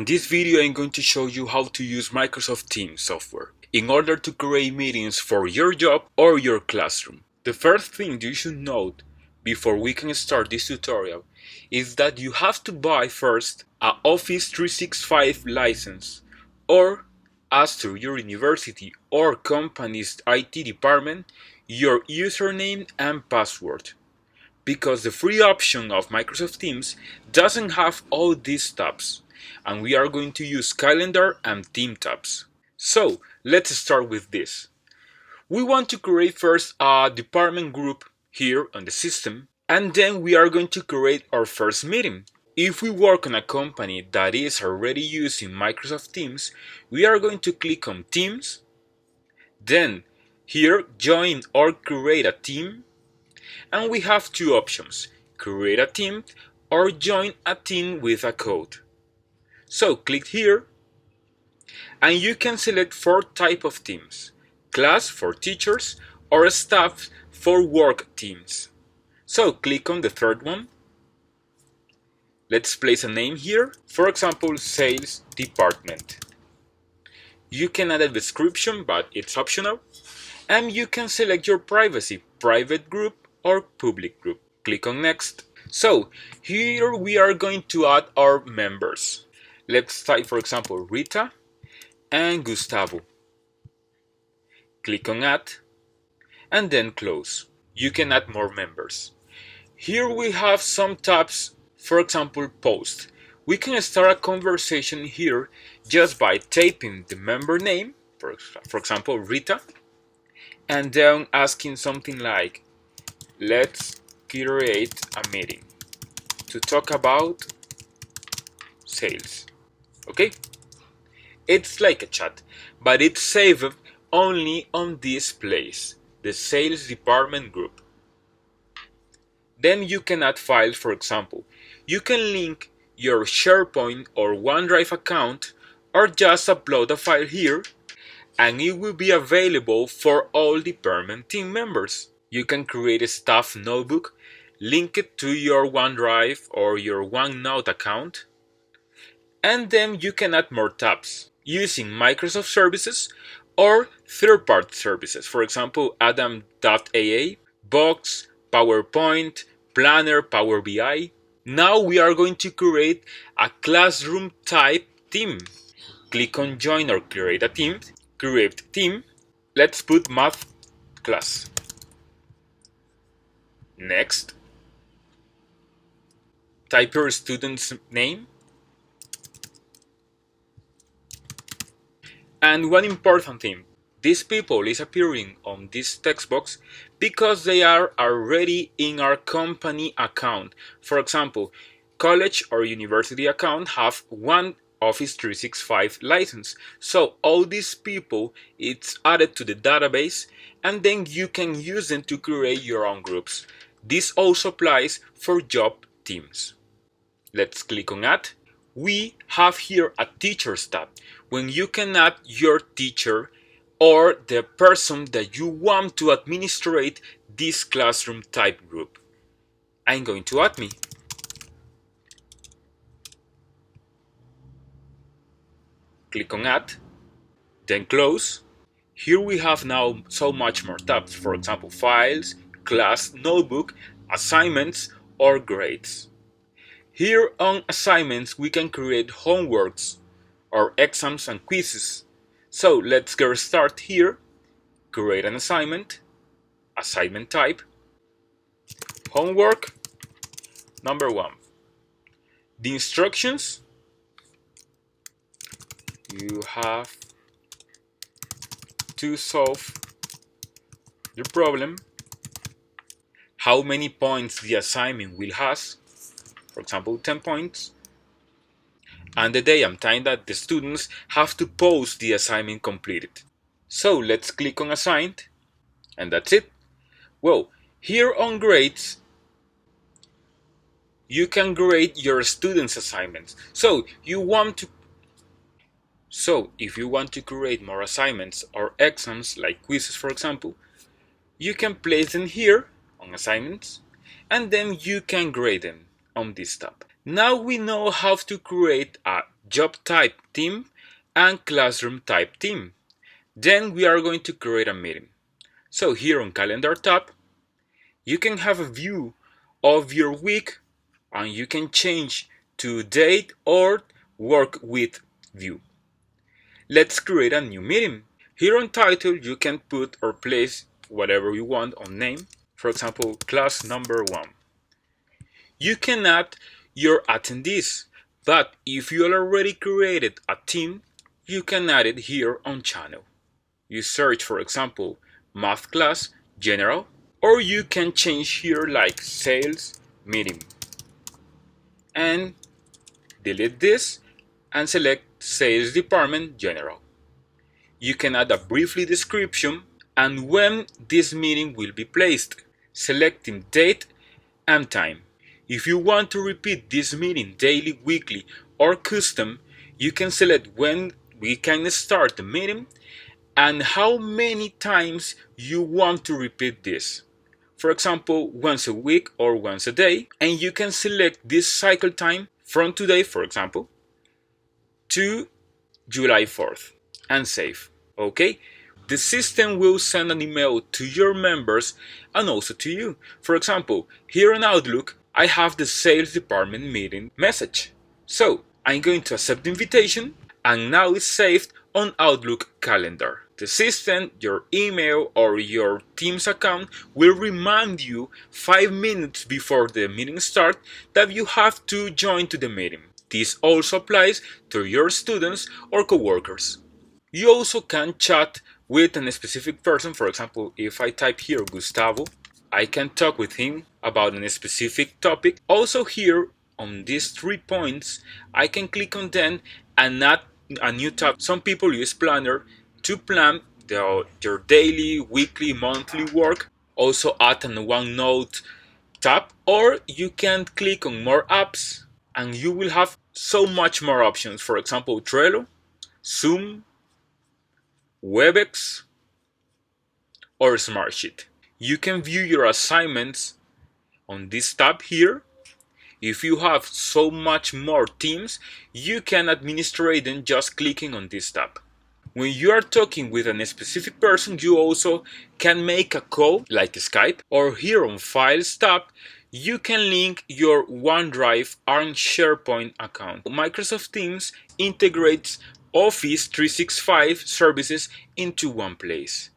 On this video I'm going to show you how to use Microsoft Teams software in order to create meetings for your job or your classroom. The first thing you should note before we can start this tutorial is that you have to buy first a Office 365 license, or as to your university or company's IT department, your username and password, because the free option of Microsoft Teams doesn't have all these tabs, and we are going to use calendar and theme tabs. So let's start with this. We want to create first a department group here on the system, and then we are going to create our first meeting. If we work on a company that is already using Microsoft Teams, we are going to click on Teams, then here join or create a team, and we have two options: create a team or join a team with a code. So click here and you can select four types of teams: class for teachers or staff for work teams. So click on the third one. Let's place a name here, for example, sales department. You can add a description, but it's optional, and you can select your privacy, private group or public group. Click on next. So here we are going to add our members. Let's type, for example, Rita and Gustavo. Click on add and then close. You can add more members. Here we have some tabs, for example, post. We can start a conversation here just by typing the member name, for example, Rita, and then asking something like, let's create a meeting to talk about sales. Okay? It's like a chat, but it's saved only on this place, the sales department group. Then you can add files, for example. You can link your SharePoint or OneDrive account, or just upload a file here, and it will be available for all department team members. You can create a staff notebook, link it to your OneDrive or your OneNote account, and then you can add more tabs using Microsoft services or third-party services, for example, Adam.aa, Box, PowerPoint, Planner, Power BI. Now we are going to create a classroom type team. Click on join or create a team. Create team. Let's put math class. Next. Type your student's name. And one important thing, these people is appearing on this text box because they are already in our company account. For example, college or university account have one Office 365 license. So all these people, it's added to the database, and then you can use them to create your own groups. This also applies for job teams. Let's click on add. We have here a teachers tab, when you can add your teacher or the person that you want to administrate this classroom type group. I'm going to add me. Click on add, then close. Here we have now so much more tabs, for example, files, class, notebook, assignments, or grades. Here on assignments we can create homeworks or exams and quizzes. So let's get started here. Create an assignment, assignment type, homework, number 1. The instructions: you have to solve the problem, how many points the assignment will have, for example 10 points, and the day and time that the students have to post the assignment completed. So let's click on assigned, and that's it. Well, here on grades you can grade your students' assignments. So if you want to create more assignments or exams like quizzes, for example, you can place them here on assignments, and then you can grade them on this tab. Now we know how to create a job type team, and classroom type team. Then we are going to create a meeting. So here on calendar tab, you can have a view of your week and you can change to date or work with view. Let's create a new meeting. Here on title, you can put or place whatever you want on name. For example, class number 1. You can add your attendees, but if you already created a team, you can add it here on channel. You search, for example, math class, general, or you can change here like sales meeting and delete this and select sales department general. You can add a briefly description and when this meeting will be placed, selecting date and time. If you want to repeat this meeting daily, weekly, or custom, you can select when we can start the meeting and how many times you want to repeat this. For example, once a week or once a day, and you can select this cycle time from today, for example, to July 4th and save. Okay? The system will send an email to your members and also to you. For example, here in Outlook, I have the sales department meeting message. So I'm going to accept the invitation and now it's saved on Outlook calendar. The system, your email or your Teams account will remind you 5 minutes before the meeting starts that you have to join to the meeting. This also applies to your students or coworkers. You also can chat with a specific person. For example, if I type here Gustavo, I can talk with him about a specific topic. Also here on these 3 points, I can click on them and add a new tab. Some people use Planner to plan your daily, weekly, monthly work. Also add an OneNote tab, or you can click on more apps and you will have so much more options. For example, Trello, Zoom, Webex, or Smartsheet. You can view your assignments on this tab here. If you have so much more teams, you can administrate them just clicking on this tab. When you are talking with a specific person, you also can make a call like Skype, or here on Files tab, you can link your OneDrive and SharePoint account. Microsoft Teams integrates Office 365 services into one place.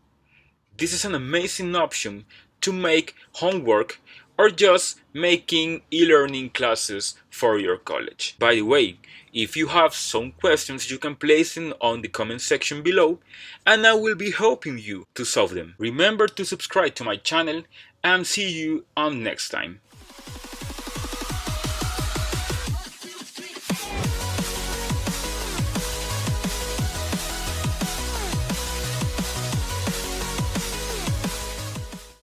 This is an amazing option to make homework or just making e-learning classes for your college. By the way, if you have some questions, you can place them on the comment section below and I will be helping you to solve them. Remember to subscribe to my channel and see you on next time.